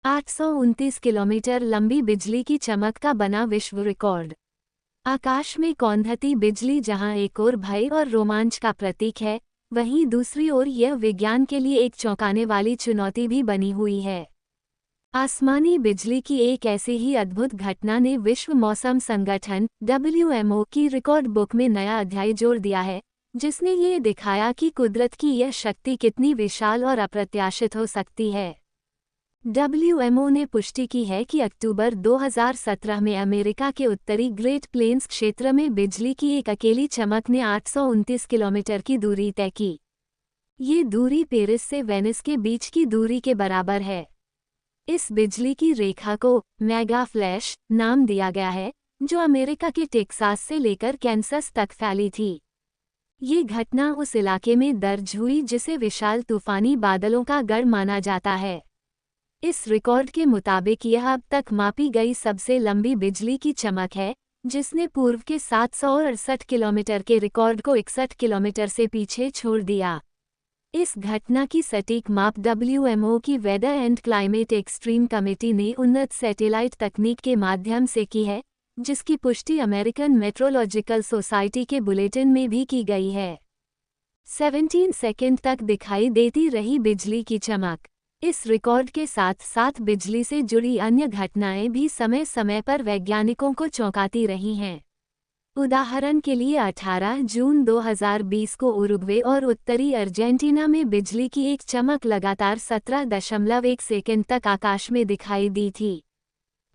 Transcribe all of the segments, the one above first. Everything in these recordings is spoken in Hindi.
829 किलोमीटर लंबी बिजली की चमक का बना विश्व रिकॉर्ड। आकाश में कौंधती बिजली जहां एक ओर भय और रोमांच का प्रतीक है, वहीं दूसरी ओर यह विज्ञान के लिए एक चौंकाने वाली चुनौती भी बनी हुई है। आसमानी बिजली की एक ऐसी ही अद्भुत घटना ने विश्व मौसम संगठन (WMO) की रिकॉर्ड बुक में नया अध्याय जोड़ दिया है, जिसने ये दिखाया कि कुदरत की यह शक्ति कितनी विशाल और अप्रत्याशित हो सकती है। WMO ने पुष्टि की है कि अक्टूबर 2017 में अमेरिका के उत्तरी ग्रेट प्लेन्स क्षेत्र में बिजली की एक अकेली चमक ने 829 किलोमीटर की दूरी तय की। ये दूरी पेरिस से वेनिस के बीच की दूरी के बराबर है। इस बिजली की रेखा को मेगा फ्लैश नाम दिया गया है, जो अमेरिका के टेक्सास से लेकर कैंसस तक फैली थी। ये घटना उस इलाके में दर्ज हुई जिसे विशाल तूफानी बादलों का गढ़ माना जाता है। इस रिकॉर्ड के मुताबिक यह अब तक मापी गई सबसे लंबी बिजली की चमक है, जिसने पूर्व के 768 किलोमीटर के रिकॉर्ड को 61 किलोमीटर से पीछे छोड़ दिया। इस घटना की सटीक माप WMO की weather and climate extreme committee ने उन्नत सैटेलाइट तकनीक के माध्यम से की है, जिसकी पुष्टि अमेरिकन मेट्रोलॉजिकल सोसाइटी के बुलेटिन में भी की गई है। 17 सेकंड तक दिखाई देती रही बिजली की चमक। इस रिकॉर्ड के साथ साथ बिजली से जुड़ी अन्य घटनाएं भी समय समय पर वैज्ञानिकों को चौंकाती रही हैं। उदाहरण के लिए 18 जून 2020 को उरुग्वे और उत्तरी अर्जेंटीना में बिजली की एक चमक लगातार 17.1 सेकंड तक आकाश में दिखाई दी थी।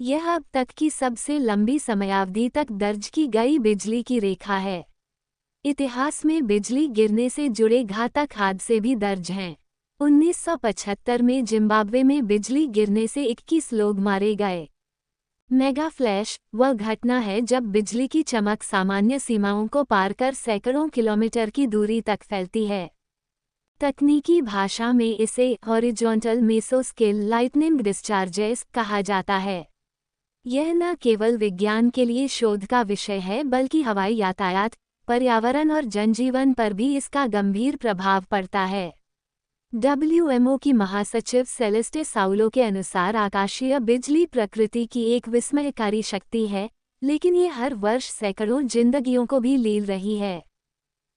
यह अब तक की सबसे लंबी समयावधि तक दर्ज की गई बिजली की रेखा है। इतिहास में बिजली गिरने से जुड़े घातक हादसे भी दर्ज हैं। 1975 में जिम्बाब्वे में बिजली गिरने से 21 लोग मारे गए। मेगा फ्लैश वह घटना है जब बिजली की चमक सामान्य सीमाओं को पार कर सैकड़ों किलोमीटर की दूरी तक फैलती है। तकनीकी भाषा में इसे हॉरिजॉन्टल मेसोस्केल लाइटनिंग डिस्चार्जेस कहा जाता है। यह न केवल विज्ञान के लिए शोध का विषय है, बल्कि हवाई यातायात, पर्यावरण और जनजीवन पर भी इसका गंभीर प्रभाव पड़ता है। WMO की महासचिव सेलेस्टे साउलो के अनुसार आकाशीय बिजली प्रकृति की एक विस्मयकारी शक्ति है, लेकिन ये हर वर्ष सैकड़ों जिंदगियों को भी ले रही है।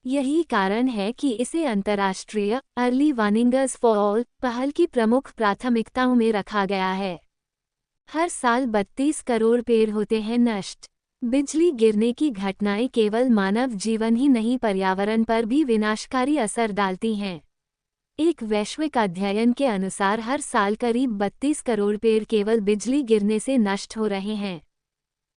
यही कारण है कि इसे अंतर्राष्ट्रीय अर्ली वार्निंग्स फॉर ऑल पहल की प्रमुख प्राथमिकताओं में रखा गया है। हर साल 32 करोड़ पेड़ होते हैं नष्ट। बिजली गिरने की घटनाएं केवल मानव जीवन ही नहीं, पर्यावरण पर भी विनाशकारी असर डालती हैं। एक वैश्विक अध्ययन के अनुसार हर साल करीब 32 करोड़ पेड़ केवल बिजली गिरने से नष्ट हो रहे हैं।